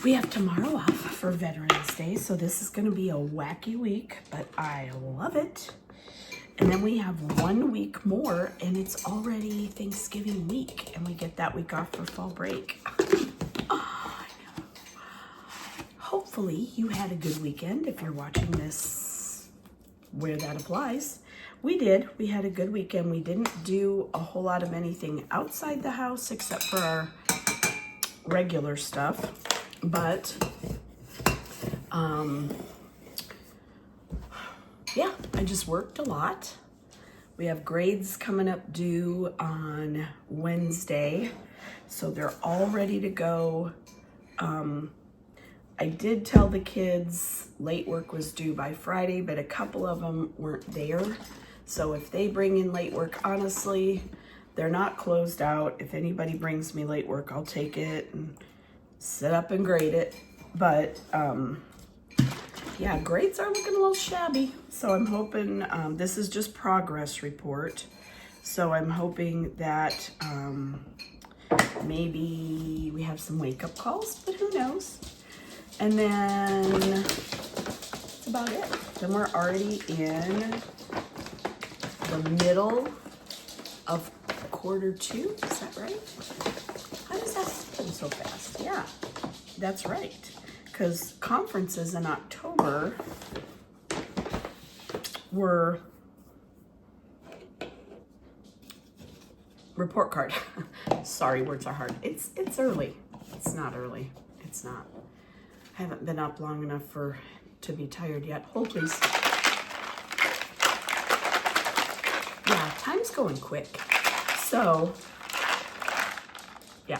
We have tomorrow off for Veterans Day, so this is going to be a wacky week, but I love it. And then we have 1 week more, and it's already Thanksgiving week, and we get that week off for fall break. Oh, I know. Hopefully you had a good weekend if you're watching this where that applies. We did. We had a good weekend. We didn't do a whole lot of anything outside the house except for our regular stuff. But, yeah, I just worked a lot. We have grades coming up due on Wednesday, so they're all ready to go. I did tell the kids late work was due by Friday, but a couple of them weren't there. So if they bring in late work, honestly, they're not closed out. If anybody brings me late work, I'll take it and sit up and grade it. But yeah, grades are looking a little shabby. So I'm hoping, this is just progress report. So I'm hoping that maybe we have some wake up calls, but who knows? And then that's about it. Then we're already in the middle of Q2, is that right? How does that happen so fast? Yeah, that's right. Because conferences in October were report card. Sorry, words are hard. It's early. It's not early. It's not. I haven't been up long enough to be tired yet. Hold please. Yeah, time's going quick. So, yeah.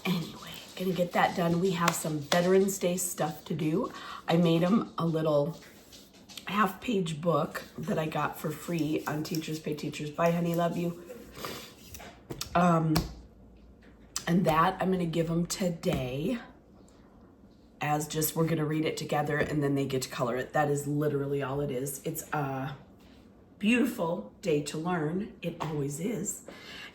Anyway, gonna get that done. We have some Veterans Day stuff to do. I made them a little half-page book that I got for free on Teachers Pay Teachers. Bye, honey, love you. And that I'm gonna give them today as just, we're gonna read it together and then they get to color it. That is literally all it is. It's a beautiful day to learn. It always is.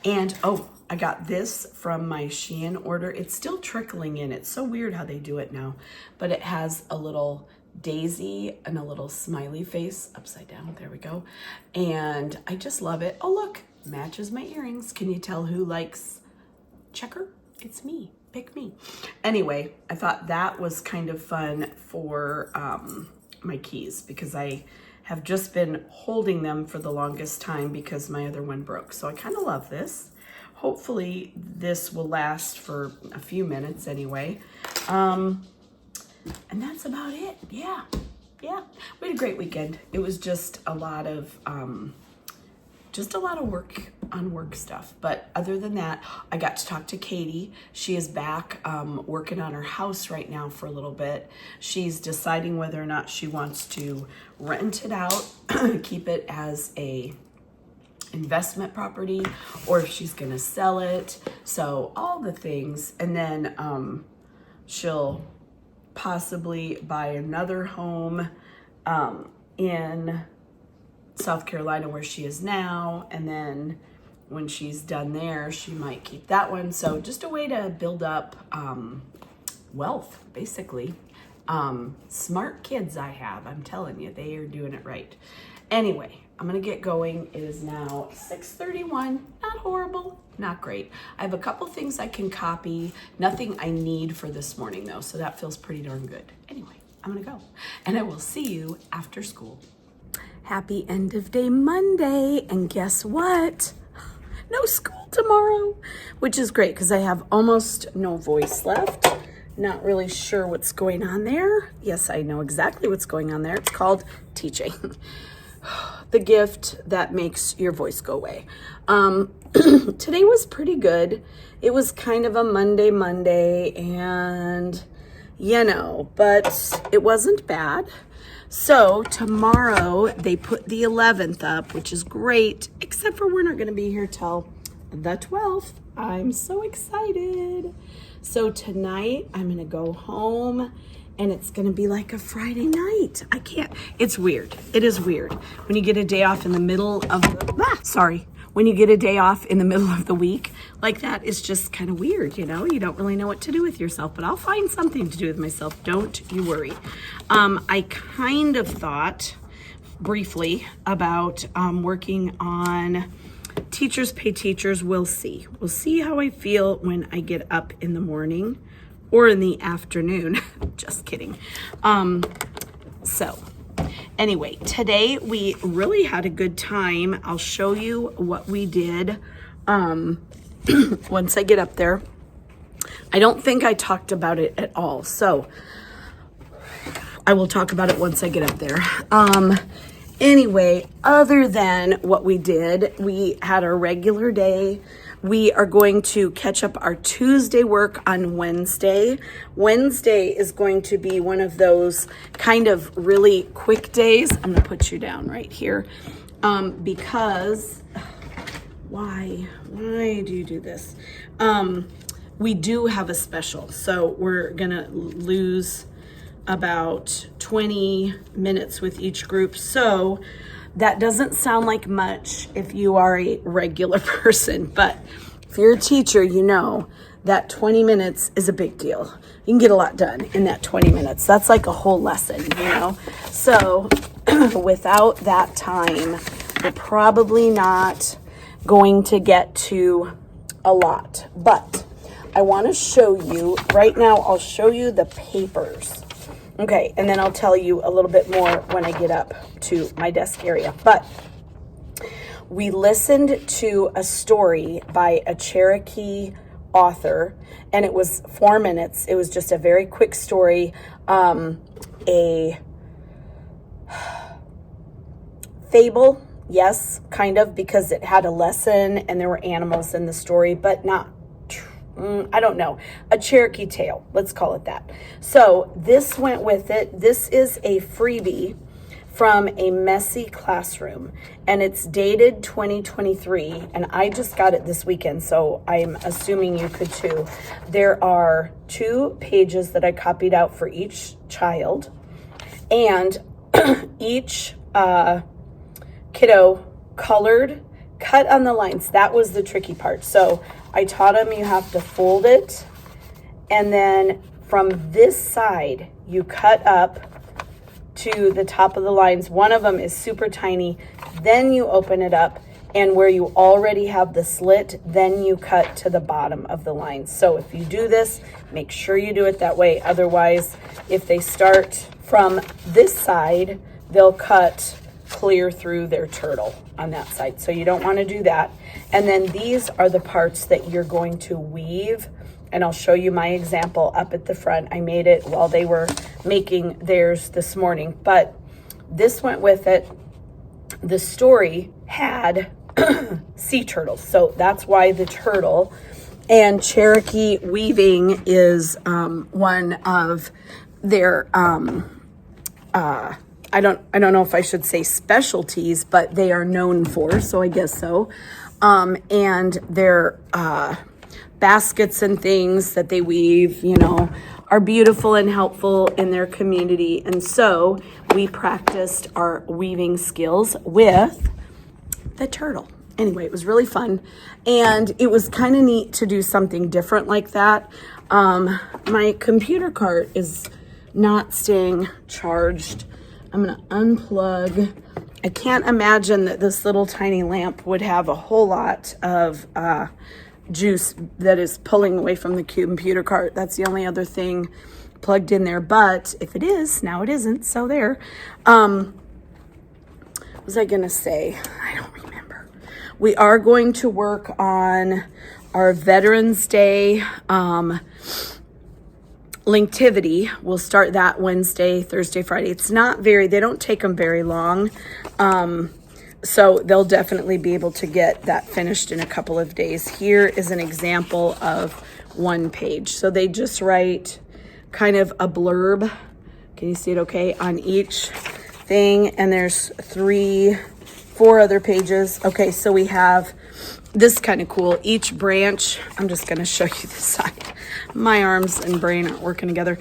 And oh, I got this from my Shein order. It's still trickling in. It's so weird how they do it now, but it has a little daisy and a little smiley face upside down. There we go. And I just love it. Oh, look, matches my earrings. Can you tell who likes checker? It's me. Pick me. Anyway, I thought that was kind of fun for my keys because I have just been holding them for the longest time because my other one broke. So I kind of love this. Hopefully this will last for a few minutes anyway. And that's about it. Yeah. Yeah. We had a great weekend. It was just a lot of work stuff. But other than that, I got to talk to Katie. She is back working on her house right now for a little bit. She's deciding whether or not she wants to rent it out, keep it as a investment property, or if she's gonna sell it. So all the things. And then she'll possibly buy another home in South Carolina where she is now, and then when she's done there she might keep that one. So just a way to build up wealth, basically. Smart kids I have, I'm telling you, they are doing it right. Anyway, I'm gonna get going. It is now 6:31. Not horrible, not great. I have a couple things I can copy, nothing I need for this morning though, so that feels pretty darn good. Anyway, I'm gonna go, and I will see you after school. Happy end of day Monday, and guess what? No school tomorrow, which is great because I have almost no voice left. Not really sure what's going on there. Yes, I know exactly what's going on there. It's called teaching. The gift that makes your voice go away. Today was pretty good. It was kind of a Monday, and you know, but it wasn't bad. So tomorrow they put the 11th up, which is great, except for we're not going to be here till the 12th. I'm so excited. So tonight I'm going to go home and it's going to be like a Friday night. I can't, it's weird. It is weird when you get a day off in the middle of the, when you get a day off in the middle of the week like that, it's just kind of weird, you know? You don't really know what to do with yourself, but I'll find something to do with myself. Don't you worry. I kind of thought briefly about working on Teachers Pay Teachers. We'll see. We'll see how I feel when I get up in the morning or in the afternoon. Just kidding. So anyway, today we really had a good time. I'll show you what we did once I get up there. I don't think I talked about it at all, so I will talk about it once I get up there. Anyway, other than what we did, we had a regular day. We are going to catch up our Tuesday work on Wednesday. Wednesday is going to be one of those kind of really quick days. I'm gonna put you down right here because why do you do this? We do have a special, so we're gonna lose about 20 minutes with each group. So that doesn't sound like much if you are a regular person, but if you're a teacher, you know that 20 minutes is a big deal. You can get a lot done in that 20 minutes. That's like a whole lesson, you know? So without that time, we're probably not going to get to a lot, but I want to show you right now. I'll show you the papers. Okay, and then I'll tell you a little bit more when I get up to my desk area. But we listened to a story by a Cherokee author, and it was 4 minutes. It was just a very quick story, a fable, yes, kind of, because it had a lesson and there were animals in the story, but not I don't know, a Cherokee tale, let's call it that. So this went with it. This is a freebie from A Messy Classroom, and it's dated 2023, and I just got it this weekend, so I'm assuming you could too. There are 2 pages that I copied out for each child, and each kiddo colored, cut on the lines. That was the tricky part. So I taught them you have to fold it, and then from this side you cut up to the top of the lines. One of them is super tiny. Then you open it up, and where you already have the slit, then you cut to the bottom of the line. So if you do this, make sure you do it that way. Otherwise, if they start from this side, they'll cut clear through their turtle on that side. So you don't want to do that. And then these are the parts that you're going to weave, and I'll show you my example up at the front. I made it while they were making theirs this morning, but this went with it. The story had sea turtles, so that's why the turtle. And Cherokee weaving is one of their I don't know if I should say specialties, but they are known for, so I guess so. And their baskets and things that they weave, you know, are beautiful and helpful in their community. And so we practiced our weaving skills with the turtle. Anyway, it was really fun, and it was kind of neat to do something different like that. My computer cart is not staying charged. I'm gonna unplug. I can't imagine that this little tiny lamp would have a whole lot of juice that is pulling away from the computer cart. That's the only other thing plugged in there, but if it is, now it isn't, so there. What was I gonna say? I don't remember. We are going to work on our Veterans Day Linktivity. We'll start that Wednesday, Thursday, Friday. It's not very, they don't take them very long. So they'll definitely be able to get that finished in a couple of days. Here is an example of one page. So they just write kind of a blurb. Can you see it okay? On each thing. And there's 3 4 other pages. Okay, so we have this kind of cool. Each branch, I'm just going to show you the side. My arms and brain aren't working together.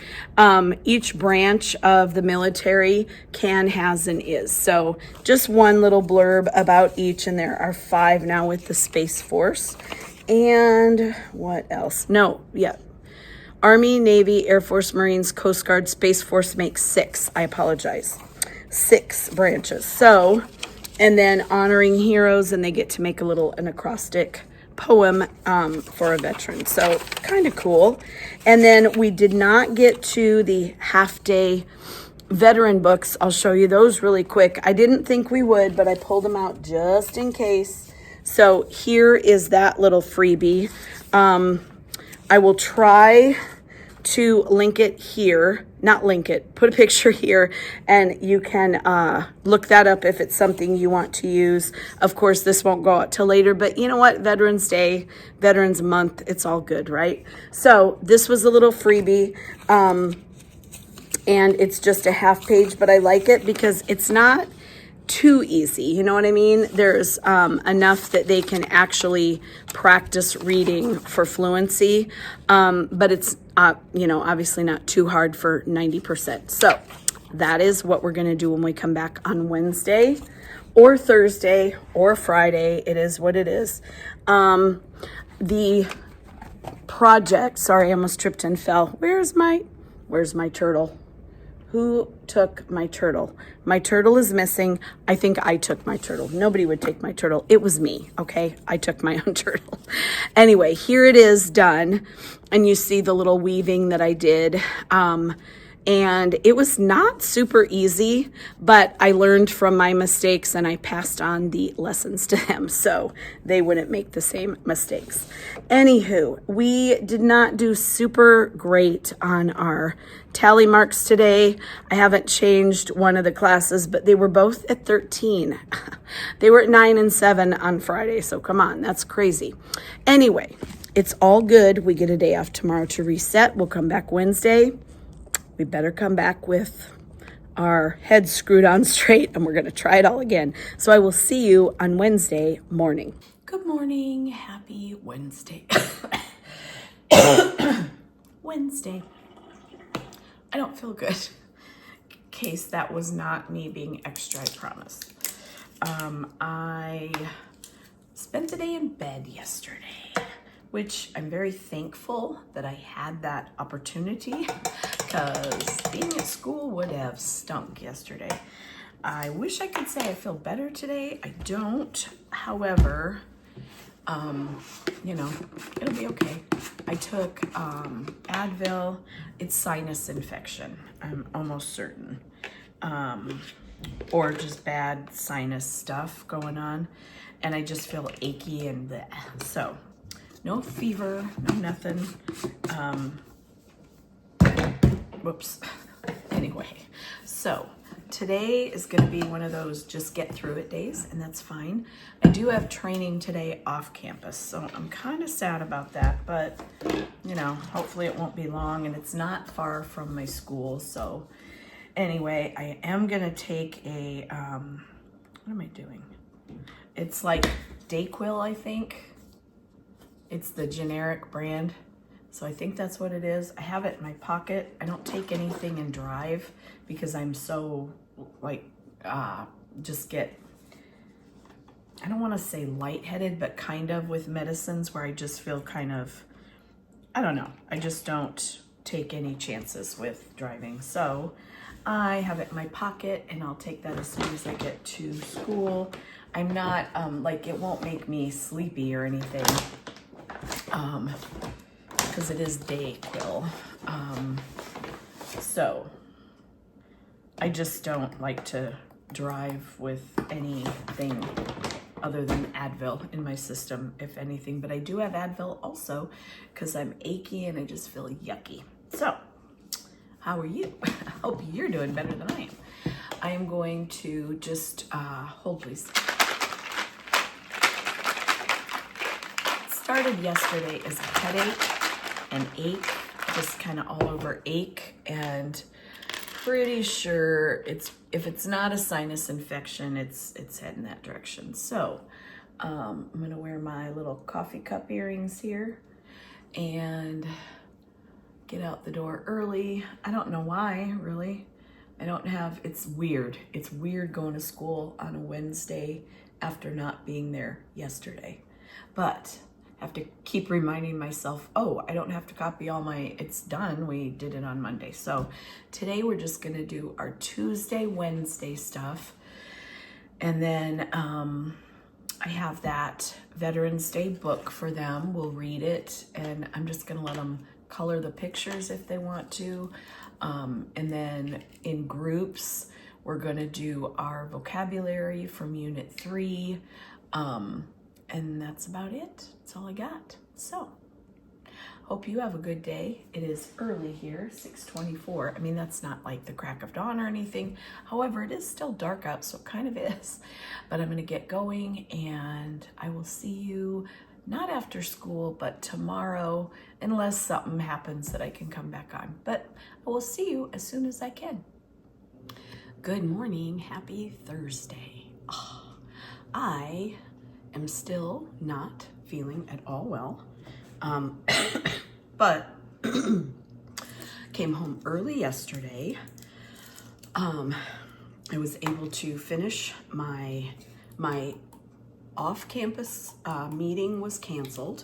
Each branch of the military can, has, and is. So just one little blurb about each, and there are 5 now with the Space Force. And what else? No, yeah. Army, Navy, Air Force, Marines, Coast Guard, Space Force makes 6. I apologize. 6 branches. So, and then honoring heroes, and they get to make an acrostic poem for a veteran. So kind of cool. And then we did not get to the half-day veteran books. I'll show you those really quick. I didn't think we would, but I pulled them out just in case. So here is that little freebie. I will try to link it here, not link it, put a picture here, and you can look that up if it's something you want to use. Of course, this won't go out till later, but you know what? Veterans Day, Veterans Month, it's all good, right? So this was a little freebie, and it's just a half page, but I like it because it's not too easy. You know what I mean? There's enough that they can actually practice reading for fluency, but it's, obviously not too hard for 90%. So that is what we're going to do when we come back on Wednesday or Thursday or Friday. It is what it is. The project, sorry, I almost tripped and fell. Where's my turtle? Who took my turtle? My turtle is missing. I think I took my turtle. Nobody would take my turtle. It was me, okay? I took my own turtle. Anyway, here it is done. And you see the little weaving that I did. And it was not super easy, but I learned from my mistakes and I passed on the lessons to them so they wouldn't make the same mistakes. Anywho, we did not do super great on our tally marks today. I haven't changed one of the classes, but they were both at 13. They were at 9 and 7 on Friday, so come on, that's crazy. Anyway, it's all good. We get a day off tomorrow to reset. We'll come back Wednesday. We better come back with our heads screwed on straight, and we're going to try it all again. So I will see you on Wednesday morning. Good morning. Happy Wednesday. Wednesday. I don't feel good. In case that was not me being extra, I promise. I spent the day in bed yesterday, which I'm very thankful that I had that opportunity because being at school would have stunk yesterday. I wish I could say I feel better today. I don't. However, it'll be okay. I took Advil. It's sinus infection, I'm almost certain. Or just bad sinus stuff going on. And I just feel achy and bleh. So, no fever, no nothing. Whoops. Anyway, so today is going to be one of those just get through it days, and that's fine. I do have training today off campus, so I'm kind of sad about that, but hopefully it won't be long, and it's not far from my school. So anyway, I am going to take a, what am I doing? It's like Dayquil, I think. It's the generic brand. So I think that's what it is. I have it in my pocket. I don't take anything and drive because I'm so just get, I don't want to say lightheaded, but kind of with medicines where I just feel kind of, I don't know. I just don't take any chances with driving. So I have it in my pocket and I'll take that as soon as I get to school. I'm not, it won't make me sleepy or anything. Because it is Dayquil. So I just don't like to drive with anything other than Advil in my system, if anything. But I do have Advil also because I'm achy and I just feel yucky. So how are you? I hope you're doing better than I am. I am going to just, hold please. Started yesterday as a headache and ache, just kind of all over ache, and pretty sure if it's not a sinus infection, it's heading that direction. So I'm gonna wear my little coffee cup earrings here and get out the door early. I don't know why, really. It's weird. It's weird going to school on a Wednesday after not being there yesterday. But I have to keep reminding myself, oh, I don't have to copy it's done. We did it on Monday. So today we're just gonna do our Tuesday, Wednesday stuff. And then I have that Veterans Day book for them. We'll read it, and I'm just gonna let them color the pictures if they want to. And then in groups, we're gonna do our vocabulary from Unit 3. And that's about it. That's all I got. So, hope you have a good day. It is early here, 6:24. I mean, that's not like the crack of dawn or anything. However, it is still dark out, so it kind of is. But I'm gonna get going, and I will see you not after school, but tomorrow, unless something happens that I can come back on. But I will see you as soon as I can. Good morning, happy Thursday. Oh, I am still not feeling at all well, but came home early yesterday. I was able to finish my off-campus meeting was canceled,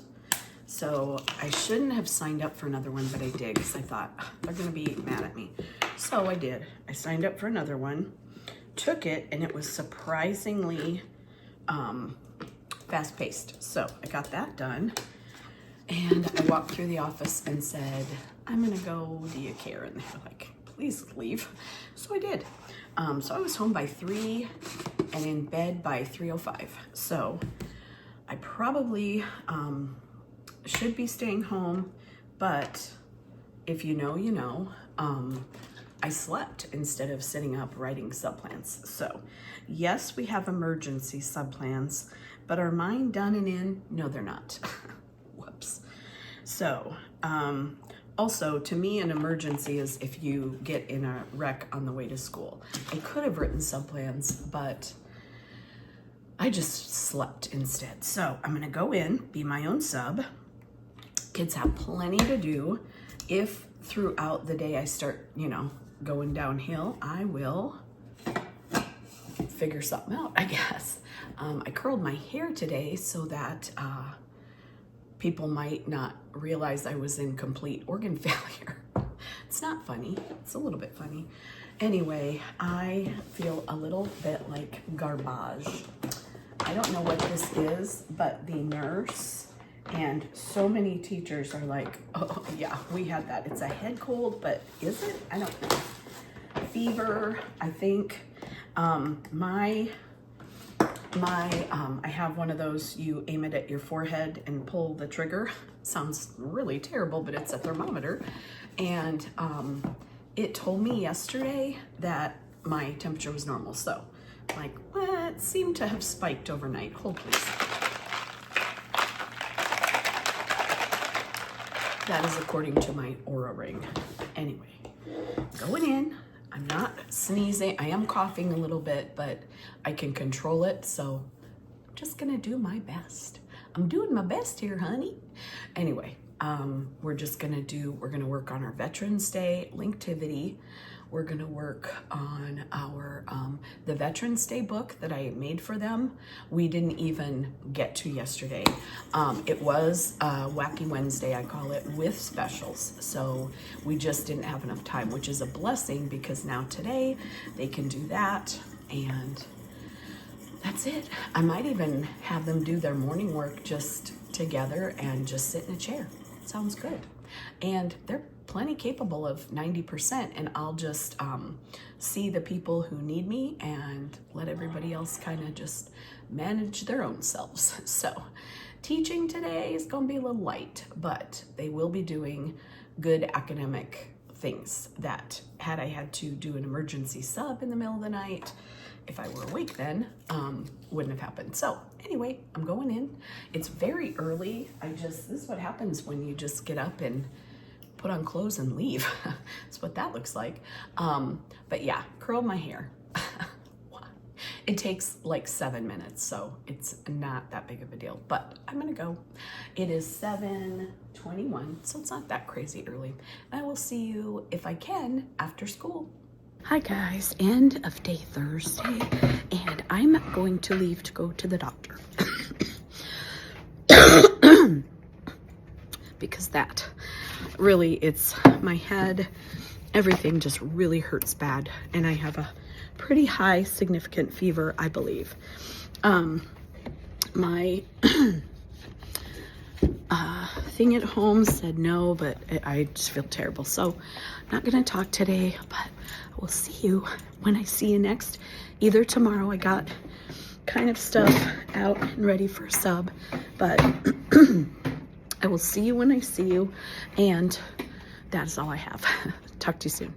so I shouldn't have signed up for another one, but I did because I thought they're gonna be mad at me. So I did. I signed up for another one, took it, and it was surprisingly fast-paced. So I got that done, and I walked through the office and said, I'm gonna go, do you care? And they're like, please leave. So I did. So I was home by 3 and in bed by 3:05. So I probably should be staying home, but if you know, you know. I slept instead of sitting up writing subplans. So yes, we have emergency subplans, but are mine done and in? No, they're not. Whoops. So also, to me, an emergency is if you get in a wreck on the way to school. I could have written subplans, but I just slept instead. So I'm gonna go in, be my own sub. Kids have plenty to do. If throughout the day I start, going downhill, I will figure something out, I guess. I curled my hair today so that people might not realize I was in complete organ failure. It's not funny. It's a little bit funny. Anyway, I feel a little bit like garbage. I don't know what this is, but the nurse and so many teachers are like, oh yeah, we had that. It's a head cold, but is it? I don't know. Fever, I think. I have one of those, you aim it at your forehead and pull the trigger. Sounds really terrible, but it's a thermometer. And it told me yesterday that my temperature was normal. So like, well, it seemed to have spiked overnight. Hold please. That is according to my Oura ring. Anyway, going in. I'm not sneezing. I am coughing a little bit, but I can control it. So I'm just gonna do my best. I'm doing my best here, honey. Anyway, we're gonna work on our Veterans Day linktivity. We're gonna work on our, the Veterans Day book that I made for them. We didn't even get to yesterday. It was Wacky Wednesday, I call it, with specials. So we just didn't have enough time, which is a blessing because now today they can do that, and that's it. I might even have them do their morning work just together and just sit in a chair. Sounds good. And they're plenty capable of 90%, and I'll just see the people who need me and let everybody else kind of just manage their own selves. So teaching today is going to be a little light, but they will be doing good academic things that had I had to do an emergency sub in the middle of the night, if I were awake then, wouldn't have happened. So anyway, I'm going in. It's very early. This is what happens when you just get up and put on clothes and leave. That's what that looks like. But yeah, curl my hair. It takes like 7 minutes, so it's not that big of a deal, but I'm gonna go. It is 7:21, so it's not that crazy early. I will see you, if I can, after school. Hi guys, end of day Thursday, and I'm going to leave to go to the doctor. Because that really, it's my head, everything just really hurts bad, and I have a pretty high significant fever, I believe. My thing at home said no, but I just feel terrible, so I'm not gonna talk today, but we'll see you when I see you next, either tomorrow. I got kind of stuff out and ready for a sub, but I will see you when I see you, and that's all I have. Talk to you soon.